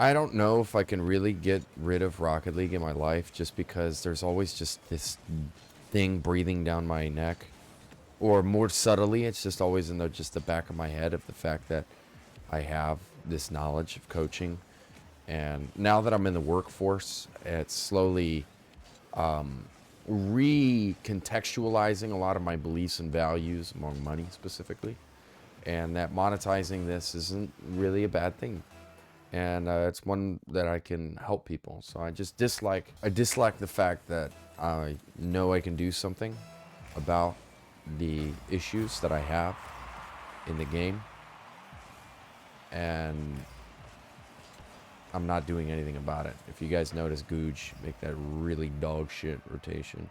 I don't know if I can really get rid of Rocket League in my life just because there's always just this thing breathing down my neck. Or more subtly, it's just always in just the back of my head of the fact that I have this knowledge of coaching. And now that I'm in the workforce, it's slowly recontextualizing a lot of my beliefs and values among money specifically. And that monetizing this isn't really a bad thing. And it's one that I can help people. So I dislike the fact that I know I can do something about the issues that I have in the game, and I'm not doing anything about it. If you guys notice, Googe make that really dog shit rotation.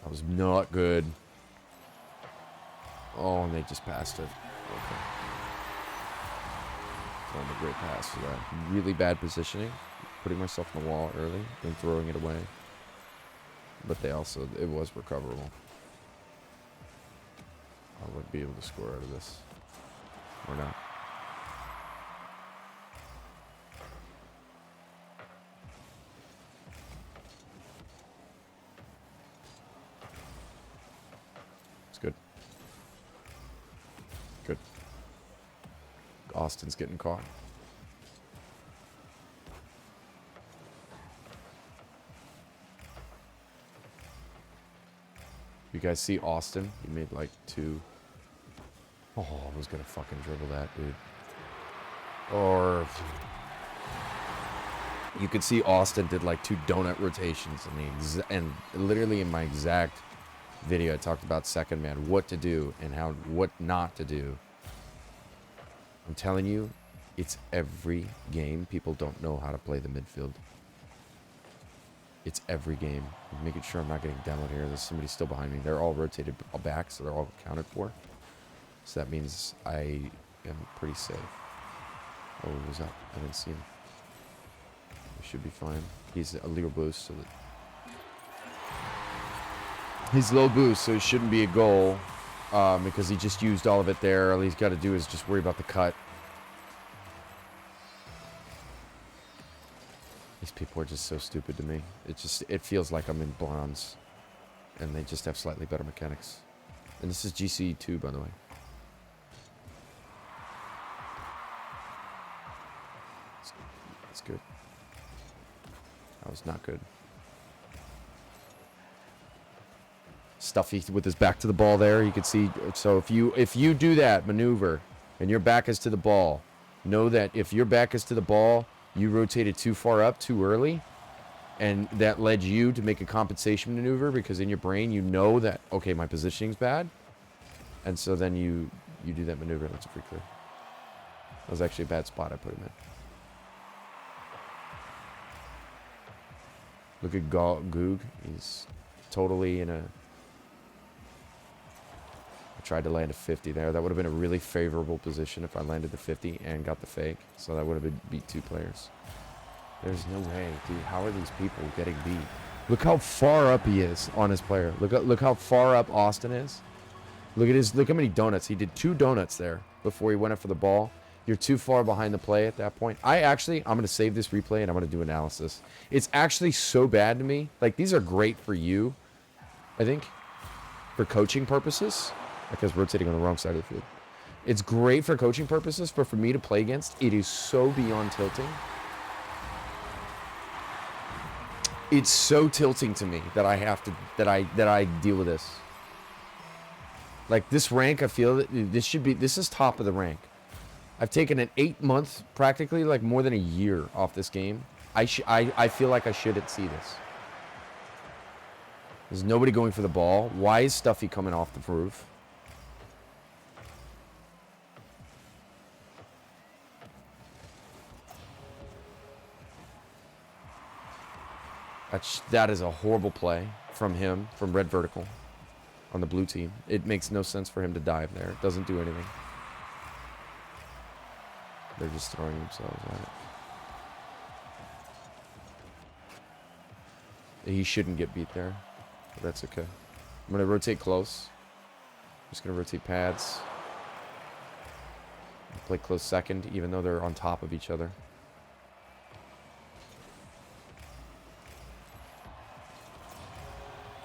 That was not good. Oh, and they just passed it. Okay. Throwing a great pass for that. Really bad positioning. Putting myself in the wall early, then throwing it away. But it was recoverable. I wouldn't be able to score out of this. Or not. It's good. Good. Austin's getting caught. You guys see Austin? He made like 2. Oh, I was gonna fucking dribble that, dude. Or you could see Austin did like 2 donut rotations and literally in my exact video I talked about second man, what to do and what not to do. I'm telling you, it's every game. People don't know how to play the midfield. It's every game. I'm making sure I'm not getting demoed here. There's somebody still behind me. They're all rotated back, so they're all accounted for. So that means I am pretty safe. Oh, who's up? I didn't see him. We should be fine. He's a little boost, so that he's low boost, so it shouldn't be a goal because he just used all of it there. All he's got to do is just worry about the cut. These people are just so stupid to me. It feels like I'm in bronze. And they just have slightly better mechanics. And this is GC2, by the way. It's good. That was not good. Stuffy with his back to the ball there. You can see. So if you do that maneuver and your back is to the ball, know that if your back is to the ball, you rotated too far up too early, and that led you to make a compensation maneuver because in your brain you know that, okay, my positioning's bad, and so then you do that maneuver. That's a free clear. That was actually a bad spot I put him in. Look at Goog. He's totally in a... I tried to land a 50 there. That would have been a really favorable position if I landed the 50 and got the fake. So that would have beat 2 players. There's no way, dude. How are these people getting beat? Look how far up he is on his player. Look how far up Austin is. Look how many donuts. He did 2 donuts there before he went up for the ball. You're too far behind the play at that point. I'm going to save this replay and I'm going to do analysis. It's actually so bad to me. Like, these are great for you, I think, for coaching purposes. Because rotating on the wrong side of the field. It's great for coaching purposes, but for me to play against, it is so beyond tilting. It's so tilting to me that I have to that I deal with this. Like this rank, I feel that this is top of the rank. I've taken an 8-month, practically like more than a year off this game. I feel like I shouldn't see this. There's nobody going for the ball. Why is Stuffy coming off the roof? That is a horrible play from him, from red vertical on the blue team. It makes no sense for him to dive there. It doesn't do anything. They're just throwing themselves at it. He shouldn't get beat there. But that's okay. I'm going to rotate close. Just going to rotate pads. Play close second, even though they're on top of each other.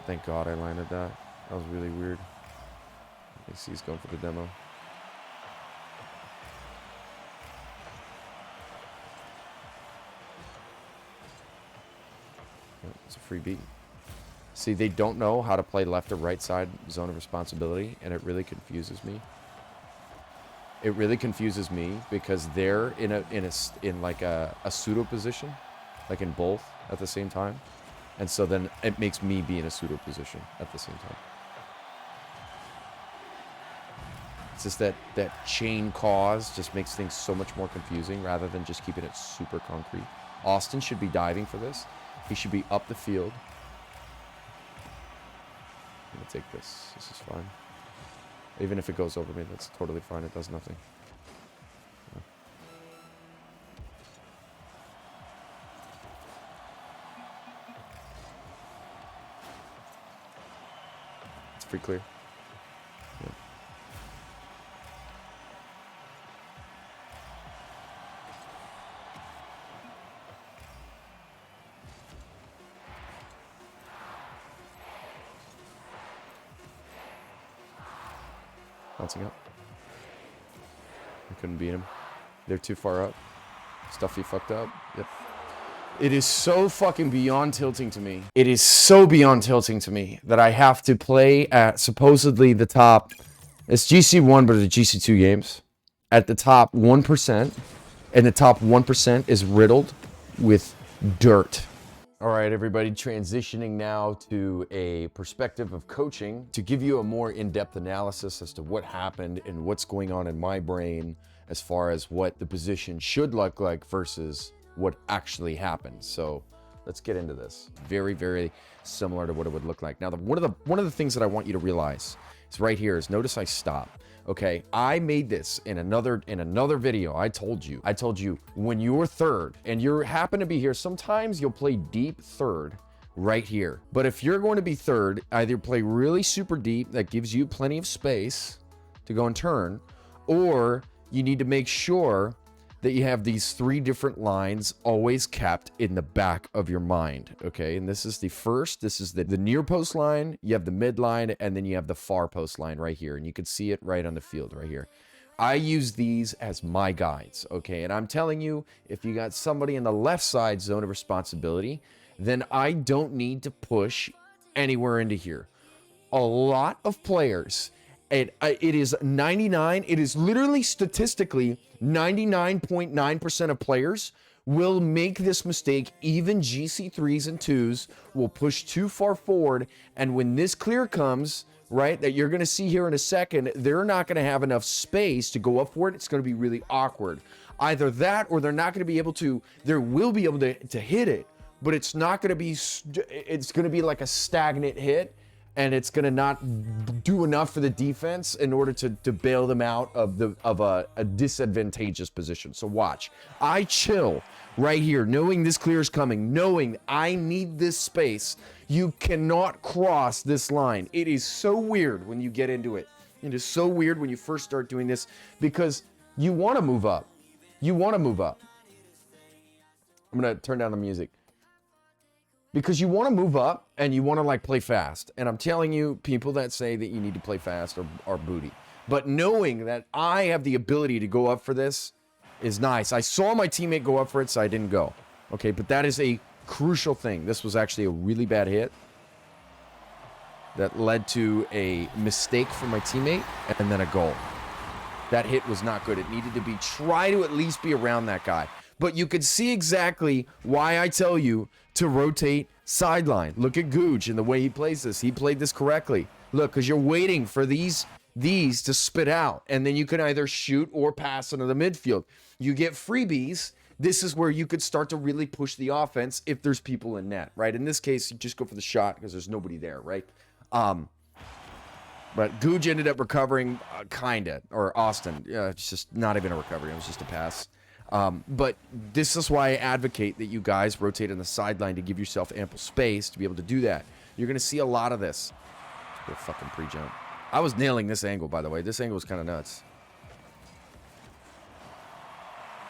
Thank God I landed that. That was really weird. I see he's going for the demo. It's a free beat. See, they don't know how to play left or right side zone of responsibility, and it really confuses me. It really confuses me because they're in like a pseudo position, like in both at the same time, and so then it makes me be in a pseudo position at the same time. It's just that chain cause just makes things so much more confusing rather than just keeping it super concrete. Austin should be diving for this. He should be up the field. I'm gonna take this. This is fine. Even if it goes over me, that's totally fine. It does nothing. Yeah. It's pretty clear. Yeah. Bouncing up. I couldn't beat him. They're too far up. Stuffy fucked up. Yep. It is so fucking beyond tilting to me. It is so beyond tilting to me that I have to play at supposedly the top. It's GC1, but it's GC2 games. At the top 1%. And the top 1% is riddled with dirt. All right, everybody, transitioning now to a perspective of coaching to give you a more in-depth analysis as to what happened and what's going on in my brain as far as what the position should look like versus what actually happened. So let's get into this. Very, very similar to what it would look like. Now, one of the things that I want you to realize is right here is notice I stop. Okay, I made this in another video. I told you when you're third and you happen to be here, sometimes you'll play deep third right here. But if you're going to be third, either play really super deep that gives you plenty of space to go and turn, or you need to make sure that you have these three different lines always kept in the back of your mind, okay? And this is the first, this is the near post line, you have the mid line, and then you have the far post line right here, and you can see it right on the field right here. I use these as my guides, okay? And I'm telling you, if you got somebody in the left side zone of responsibility, then I don't need to push anywhere into here. A lot of players, it is 99, it is literally statistically 99.9% of players will make this mistake. Even GC3s and 2s will push too far forward, and when this clear comes, right, that you're going to see here in a second, they're not going to have enough space to go up for it. It's going to be really awkward. Either that, or they're not going to be able to, they will be able to hit it, but it's not going to be, it's going to be like a stagnant hit, and it's going to not do enough for the defense in order to bail them out of a disadvantageous position. So watch. I chill right here, knowing this clear is coming, knowing I need this space. You cannot cross this line. It is so weird when you get into it. It is so weird when you first start doing this because you want to move up. You want to move up. I'm going to turn down the music. Because you want to move up and you want to like play fast. And I'm telling you, people that say that you need to play fast are booty. But knowing that I have the ability to go up for this is nice. I saw my teammate go up for it, so I didn't go. Okay, but that is a crucial thing. This was actually a really bad hit that led to a mistake from my teammate and then a goal. That hit was not good. It needed to be, try to at least be around that guy. But you could see exactly why I tell you to rotate sideline. Look at Gooch and the way he plays this. He played this correctly. Look, because you're waiting for these to spit out, and then you can either shoot or pass into the midfield. You get freebies. This is where you could start to really push the offense if there's people in net, right? In this case, you just go for the shot because there's nobody there, right? But Gooch ended up recovering, kinda, or Austin. It's just not even a recovery. It was just a pass. But this is why I advocate that you guys rotate on the sideline to give yourself ample space to be able to do that. You're going to see a lot of this. Let's go fucking pre-jump. I was nailing this angle, by the way. This angle was kind of nuts.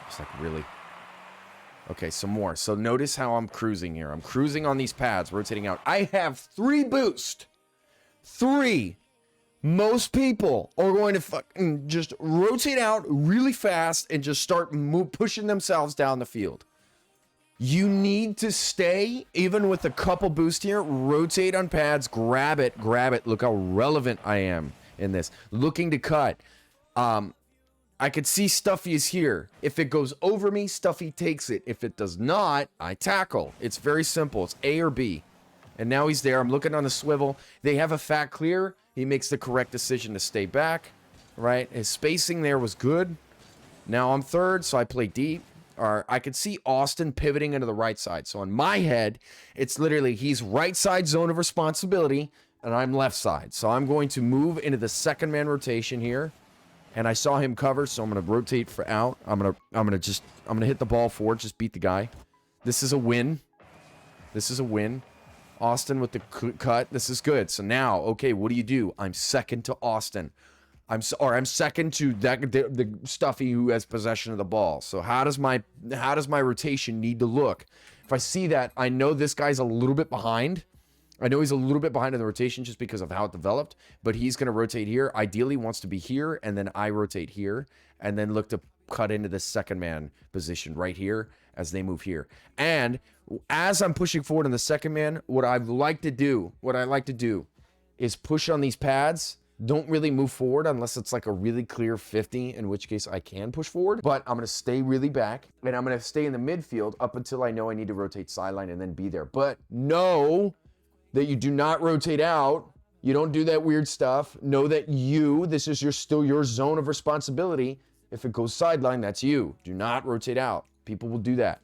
It's like, really? Okay, some more. So notice how I'm cruising here. I'm cruising on these pads, rotating out. I have 3 boost. 3. Most people are going to fucking just rotate out really fast and just start pushing themselves down the field. You need to stay, even with a couple boost here, rotate on pads, grab it. Look how relevant I am in this. Looking to cut. I could see Stuffy is here. If it goes over me, Stuffy takes it. If it does not, I tackle. It's very simple. It's A or B. And now he's there. I'm looking on the swivel. They have a fat clear. He makes the correct decision to stay back, right? His spacing there was good. Now I'm third, so I play deep. Or I could see Austin pivoting into the right side. So in my head, it's literally he's right side zone of responsibility, and I'm left side. So I'm going to move into the second man rotation here. And I saw him cover, so I'm gonna rotate for out. I'm gonna hit the ball forward, just beat the guy. This is a win. This is a win. Austin with the cut. This is good. So now, okay, what do? I'm second to Austin. I'm second to the Stuffy who has possession of the ball. So how does my rotation need to look? If I see that, I know this guy's a little bit behind. I know he's a little bit behind in the rotation just because of how it developed, but he's going to rotate here. Ideally wants to be here, and then I rotate here, and then look to cut into the second man position right here as they move here. And as I'm pushing forward in the second man, what I like to do is push on these pads. Don't really move forward unless it's like a really clear 50, in which case I can push forward. But I'm going to stay really back, and I'm going to stay in the midfield up until I know I need to rotate sideline and then be there. But know that you do not rotate out. You don't do that weird stuff. Know that this is still your zone of responsibility. If it goes sideline, that's you. Do not rotate out. People will do that.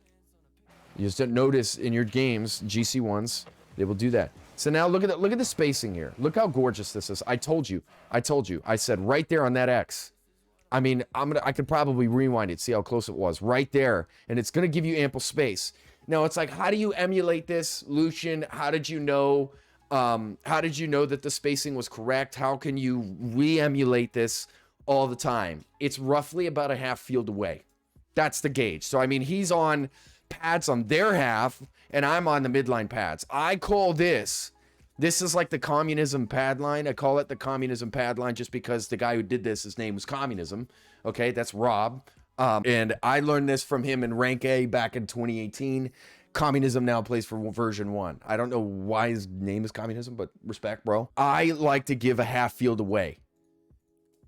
You just don't notice in your games, GC ones, they will do that. So now look at the spacing here. Look how gorgeous this is. I told you. I said right there on that X. I mean, I could probably rewind it, see how close it was. Right there. And it's gonna give you ample space. Now it's like, how do you emulate this, Lucian? How did you know that the spacing was correct? How can you re-emulate this all the time? It's roughly about a half field away. That's the gauge. So I mean, he's on pads on their half, and I'm on the midline pads. I call this is like the communism pad line. I call it the communism pad line just because the guy who did this, his name was Communism. Okay, that's Rob. And I learned this from him in rank A back in 2018. Communism now plays for version 1. I don't know why his name is Communism, but respect, bro. I like to give a half field away.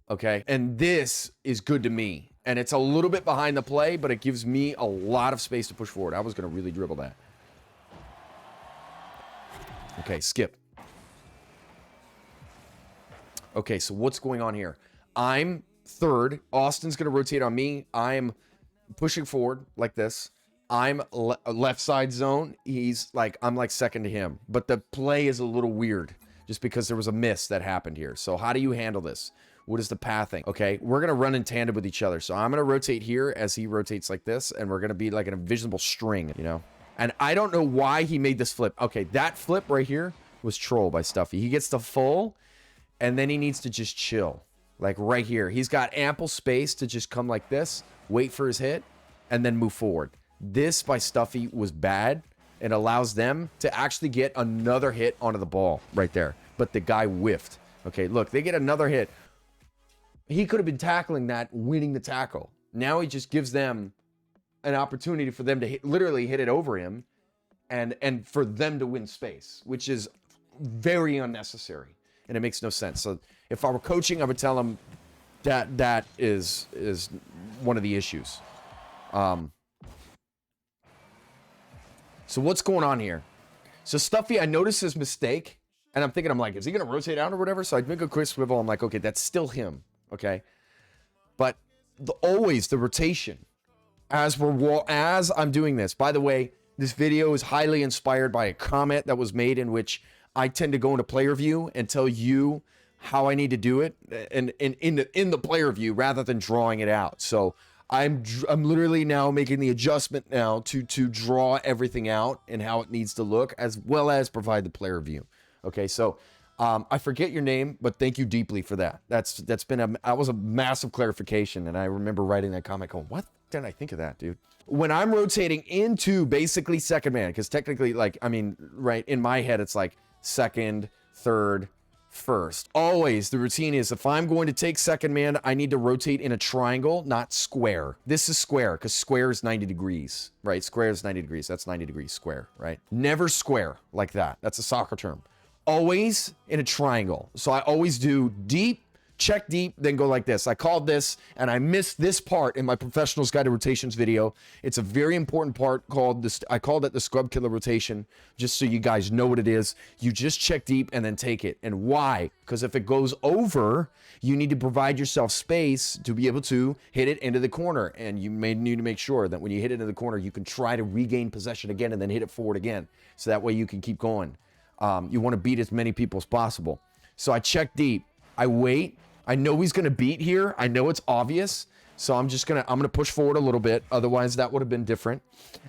Okay. And this is good to me. And it's a little bit behind the play, but it gives me a lot of space to push forward. I was going to really dribble that. Okay, skip. Okay, so what's going on here? I'm third. Austin's going to rotate on me. I'm pushing forward like this. I'm left side zone. I'm like second to him. But the play is a little weird just because there was a miss that happened here. So how do you handle this? What is the pathing? Okay, we're going to run in tandem with each other. So I'm going to rotate here as he rotates like this, and we're going to be like an invisible string, you know? And I don't know why he made this flip. Okay, that flip right here was troll by Stuffy. He gets the full, and then he needs to just chill. Like right here. He's got ample space to just come like this, wait for his hit, and then move forward. This by Stuffy was bad. It allows them to actually get another hit onto the ball right there. But the guy whiffed. Okay, look, they get another hit. He could have been tackling that, winning the tackle. Now he just gives them an opportunity for them to literally hit it over him and for them to win space, which is very unnecessary. And it makes no sense. So if I were coaching, I would tell him that is one of the issues. So what's going on here? So Stuffy, I noticed his mistake, and I'm thinking, is he going to rotate out or whatever? So I'd make a quick swivel. I'm like, okay, that's still him. Okay. But always the rotation as I'm doing this. By the way, this video is highly inspired by a comment that was made in which I tend to go into player view and tell you how I need to do it and in the player view rather than drawing it out. So I'm literally now making the adjustment now to draw everything out and how it needs to look, as well as provide the player view. Okay, so I forget your name, but thank you deeply for that. That was a massive clarification, and I remember writing that comment going, what didn't I think of that, dude? When I'm rotating into basically second man, because technically, like, I mean, right, in my head, it's like second, third, first. Always, the routine is if I'm going to take second man, I need to rotate in a triangle, not square. This is square, because square is 90 degrees, right? Square is 90 degrees. That's 90 degrees square, right? Never square like that. That's a soccer term. Always in a triangle. So I always do deep, check deep, then go like this. I called this, and I missed this part in my Professional's Guide to Rotations video. It's a very important part called this. I called it the scrub killer rotation, just so you guys know what it is. You just check deep and then take it. And why? Because if it goes over, you need to provide yourself space to be able to hit it into the corner. And you may need to make sure that when you hit it into the corner, you can try to regain possession again and then hit it forward again. So that way you can keep going. You want to beat as many people as possible. So I check deep. I wait. I know he's going to beat here. I know it's obvious. So I'm going to push forward a little bit. Otherwise, that would have been different.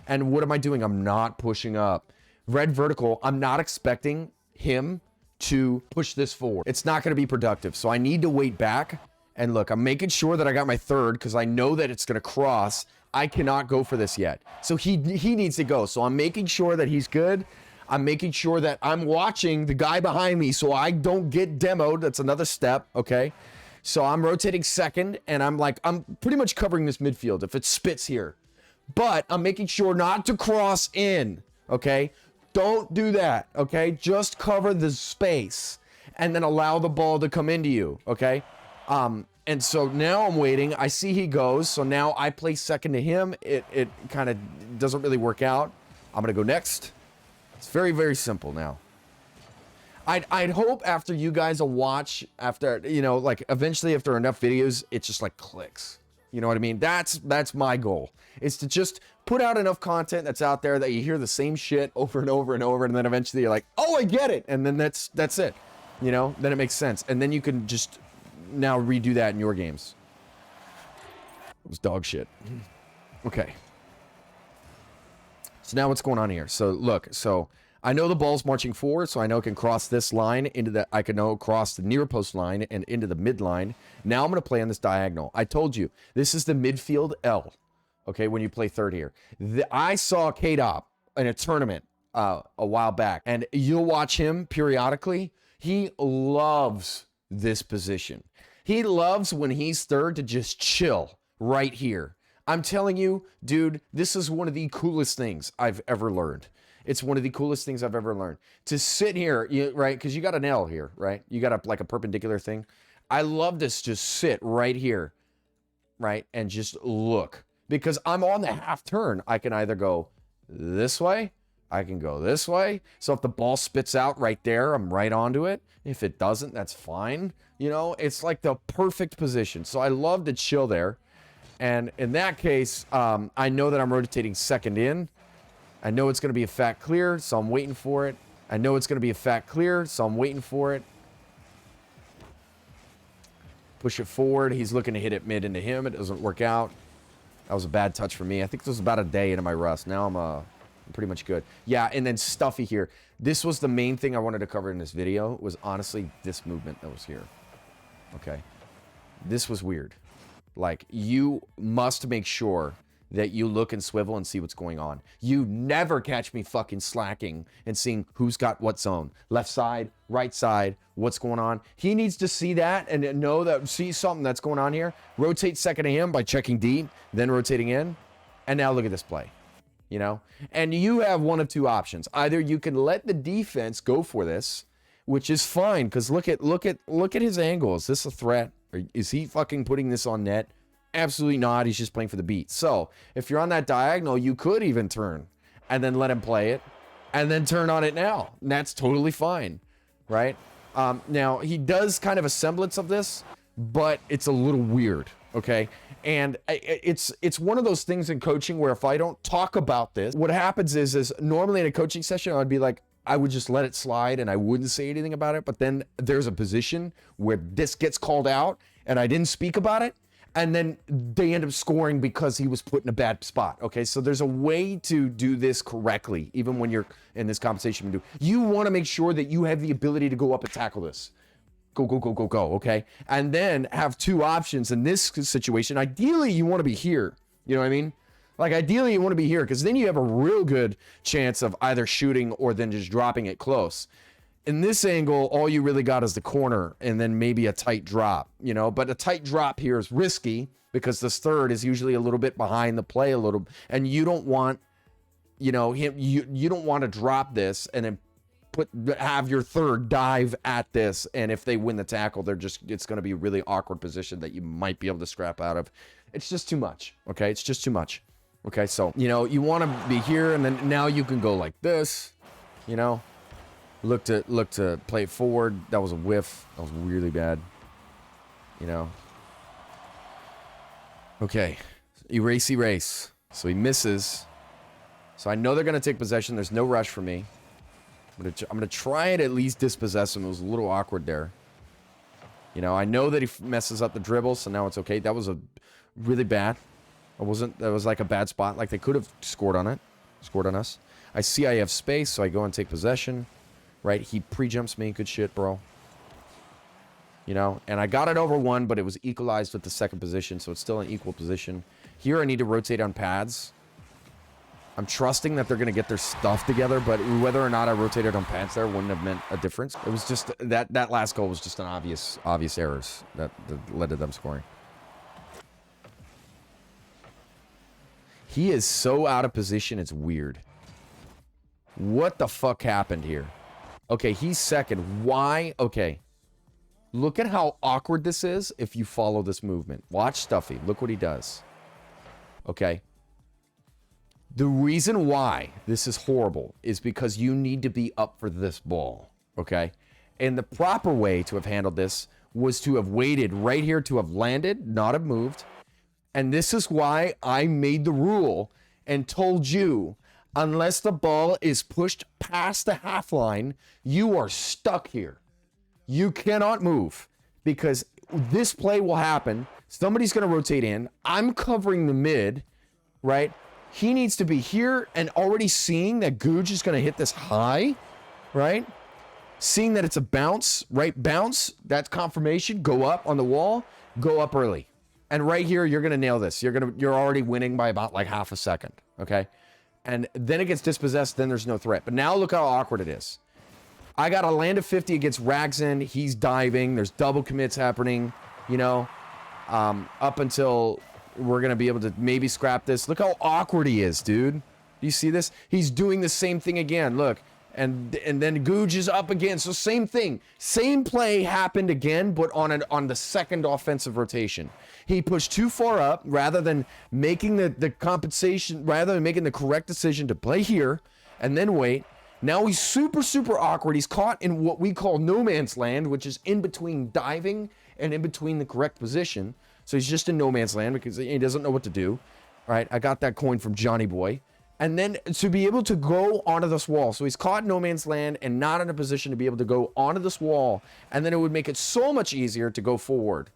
And what am I doing? I'm not pushing up. Red vertical, I'm not expecting him to push this forward. It's not going to be productive. So I need to wait back. And look, I'm making sure that I got my third because I know that it's going to cross. I cannot go for this yet. So he needs to go. So I'm making sure that he's good. I'm making sure that I'm watching the guy behind me so I don't get demoed. That's another step, okay? So I'm rotating second, and I'm pretty much covering this midfield if it spits here. But I'm making sure not to cross in, okay? Don't do that, okay? Just cover the space and then allow the ball to come into you, okay? And so now I'm waiting. I see he goes, so now I play second to him. It kind of doesn't really work out. I'm going to go next. It's very, very simple now. I'd hope after you guys will watch, after, you know, like eventually after enough videos, it just like clicks. You know what I mean? That's my goal. Is to just put out enough content that's out there that you hear the same shit over and over and over, and then eventually you're like, oh, I get it. And then that's it. You know, then it makes sense. And then you can just now redo that in your games. It was dog shit. Okay. So now what's going on here? So look, so I know the ball's marching forward, so I know I can cross this line into the, I can know cross the near post line and into the mid line. Now I'm going to play on this diagonal. I told you, this is the midfield L, okay, when you play third here. I saw K-Dop in a tournament a while back, and you'll watch him periodically. He loves this position. He loves when he's third to just chill right here. I'm telling you, dude, this is one of the coolest things I've ever learned. It's one of the coolest things I've ever learned. To sit here, right, because you got an L here, right? You got like a perpendicular thing. I love this, just sit right here, right, and just look. Because I'm on the half turn. I can either go this way, I can go this way. So if the ball spits out right there, I'm right onto it. If it doesn't, that's fine. You know, it's like the perfect position. So I love to chill there. And in that case, I know that I'm rotating second in. I know it's going to be a fat clear, so I'm waiting for it. I know it's going to be a fat clear, so I'm waiting for it. Push it forward. He's looking to hit it mid into him. It doesn't work out. That was a bad touch for me. I think this was about a day into my rust. Now I'm pretty much good. Yeah, and then Stuffy here. This was the main thing I wanted to cover in this video, was honestly this movement that was here. Okay. This was weird. Like, you must make sure that you look and swivel and see what's going on. You never catch me fucking slacking and seeing who's got what zone. Left side, right side, what's going on. He needs to see that and know that, see something that's going on here. Rotate second to him by checking deep, then rotating in. And now look at this play, you know? And you have one of two options. Either you can let the defense go for this, which is fine, because look at his angle. Is this a threat? Or is he fucking putting this on net? Absolutely not. He's just playing for the beat. So if you're on that diagonal, you could even turn and then let him play it and then turn on it now. And that's totally fine, right? Now, he does kind of a semblance of this, but it's a little weird, okay? And it's one of those things in coaching where if I don't talk about this, what happens is normally in a coaching session, I'd be like, I would just let it slide and I wouldn't say anything about it. But then there's a position where this gets called out and I didn't speak about it. and then they end up scoring because he was put in a bad spot. Okay, so there's a way to do this correctly, even when you're in this compensation window. You want to make sure that you have the ability to go up and tackle this. Go, go, go, go, go, okay? And then have two options in this situation. Ideally, you want to be here. You know what I mean? Like, ideally, you want to be here because then you have a real good chance of either shooting or then just dropping it close. In this angle, all you really got is the corner and then maybe a tight drop, you know? But a tight drop here is risky because this third is usually a little bit behind the play a little, and you don't want, you know, you don't want to drop this and then have your third dive at this, and if they win the tackle, it's going to be a really awkward position that you might be able to scrap out of. It's just too much, okay? It's just too much. Okay, so, you know, you want to be here, and then now you can go like this, you know? Look to play it forward. That was a whiff. That was really bad. You know? Okay. Erase. So he misses. So I know they're going to take possession. There's no rush for me. I'm gonna try and at least dispossess him. It was a little awkward there. You know, I know that he messes up the dribble, so now it's okay. That was a really bad. That was like a bad spot. Like, they could have scored on us. I see I have space, so I go and take possession. Right? He pre-jumps me. Good shit, bro. You know, and I got it over one, but it was equalized with the second position, so it's still an equal position. Here I need to rotate on pads. I'm trusting that they're going to get their stuff together, but whether or not I rotated on pads there wouldn't have meant a difference. It was just that last goal was just an obvious errors that led to them scoring. He is so out of position, it's weird. What the fuck happened here? Okay, he's second. Why? Okay. Look at how awkward this is if you follow this movement. Watch Stuffy. Look what he does. Okay. The reason why this is horrible is because you need to be up for this ball. Okay? And the proper way to have handled this was to have waited right here to have landed, not have moved. And this is why I made the rule and told you, unless the ball is pushed past the half line, you are stuck here. You cannot move because this play will happen. Somebody's going to rotate in. I'm covering the mid, right? He needs to be here and already seeing that Googe is going to hit this high, right? Seeing that it's a bounce, right? Bounce, that's confirmation. Go up on the wall, go up early. And right here, you're going to nail this. You're already winning by about like half a second, okay? And then it gets dispossessed, then there's no threat. But now look how awkward it is. I got a land of 50 against Ragson. He's diving. There's double commits happening, you know, up until we're going to be able to maybe scrap this. Look how awkward he is, dude. Do you see this? He's doing the same thing again. Look. And then Googe is up again. So same thing. Same play happened again, but on the second offensive rotation. He pushed too far up rather than making the compensation, rather than making the correct decision to play here and then wait. Now he's super, super awkward. He's caught in what we call no man's land, which is in between diving and in between the correct position. So he's just in no man's land because he doesn't know what to do. All right, I got that coin from Johnny Boy. And then to be able to go onto this wall. So he's caught in no man's land and not in a position to be able to go onto this wall. And then it would make it so much easier to go forward.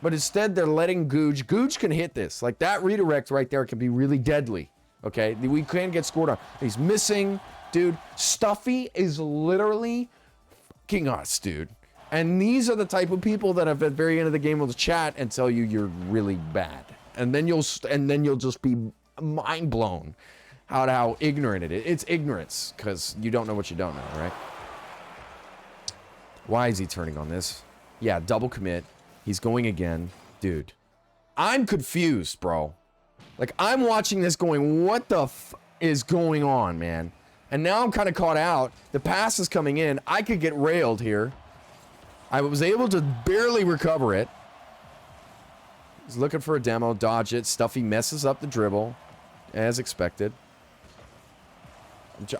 But instead, they're letting Googe. Googe can hit this. Like, that redirect right there can be really deadly. Okay? We can get scored on. He's missing. Dude, Stuffy is literally fucking us, dude. And these are the type of people that at the very end of the game will chat and tell you you're really bad. And then you'll just be mind blown. How ignorant it is. It's ignorance, because you don't know what you don't know, right? Why is he turning on this? Yeah, double commit. He's going again. Dude, I'm confused, bro. Like, I'm watching this going, what the f is going on, man? And now I'm kind of caught out. The pass is coming in. I could get railed here. I was able to barely recover it. He's looking for a demo, dodge it. Stuffy messes up the dribble, as expected.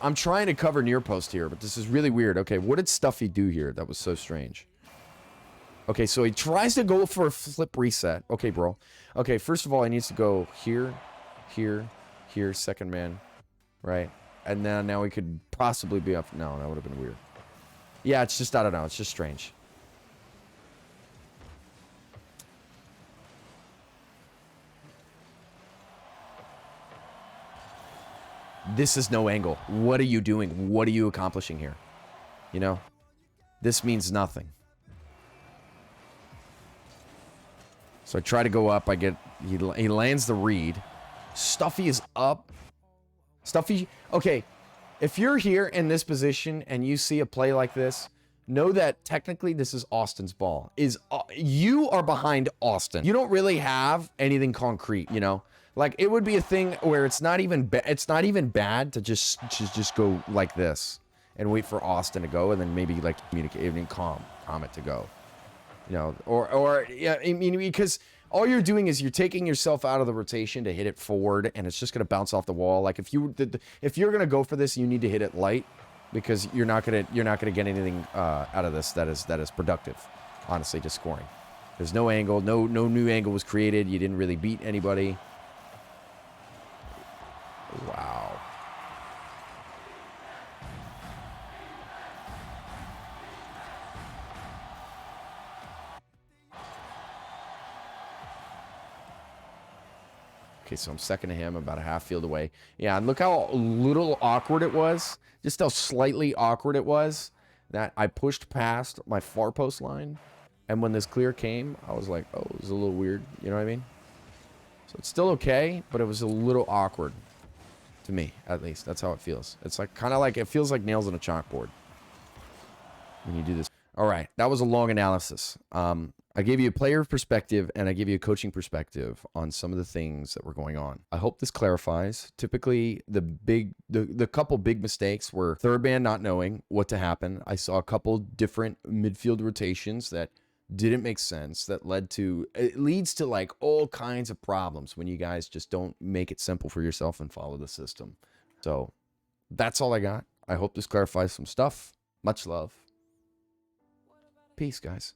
I'm trying to cover near post here, but this is really weird. Okay, what did Stuffy do here? That was so strange. Okay, so he tries to go for a flip reset. Okay, bro. Okay, first of all, he needs to go here, here, here, second man, right? And then now he could possibly be up. No, that would have been weird. Yeah, it's just, I don't know. It's just strange. This is no angle. What are you doing? What are you accomplishing here? You know? This means nothing. So I try to go up. I get... He lands the read. Stuffy is up. Stuffy... Okay. If you're here in this position and you see a play like this, know that technically this is Austin's ball. You are behind Austin. You don't really have anything concrete, you know? Like, it would be a thing where it's not even bad to just go like this and wait for Austin to go and then maybe, like, communicate and calm it to go. You know, or yeah, I mean, because all you're doing is you're taking yourself out of the rotation to hit it forward, and it's just gonna bounce off the wall. Like if you're gonna go for this, you need to hit it light, because you're not gonna get anything out of this that is productive. Honestly, just scoring. There's no angle, no new angle was created. You didn't really beat anybody. Wow. Okay, so I'm second to him, about a half field away. Yeah, and look how little awkward it was. Just how slightly awkward it was that I pushed past my far post line. And when this clear came, I was like, oh, it was a little weird. You know what I mean? So it's still okay, but it was a little awkward. To me, at least. That's how it feels. It's like kind of like, it feels like nails on a chalkboard when you do this. All right, that was a long analysis. I gave you a player perspective and I gave you a coaching perspective on some of the things that were going on. I hope this clarifies. Typically, the couple big mistakes were third man not knowing what to happen. I saw a couple different midfield rotations that didn't make sense, that leads to like all kinds of problems when you guys just don't make it simple for yourself and follow the system. So that's all I got. I hope this clarifies some stuff. Much love. Peace, guys.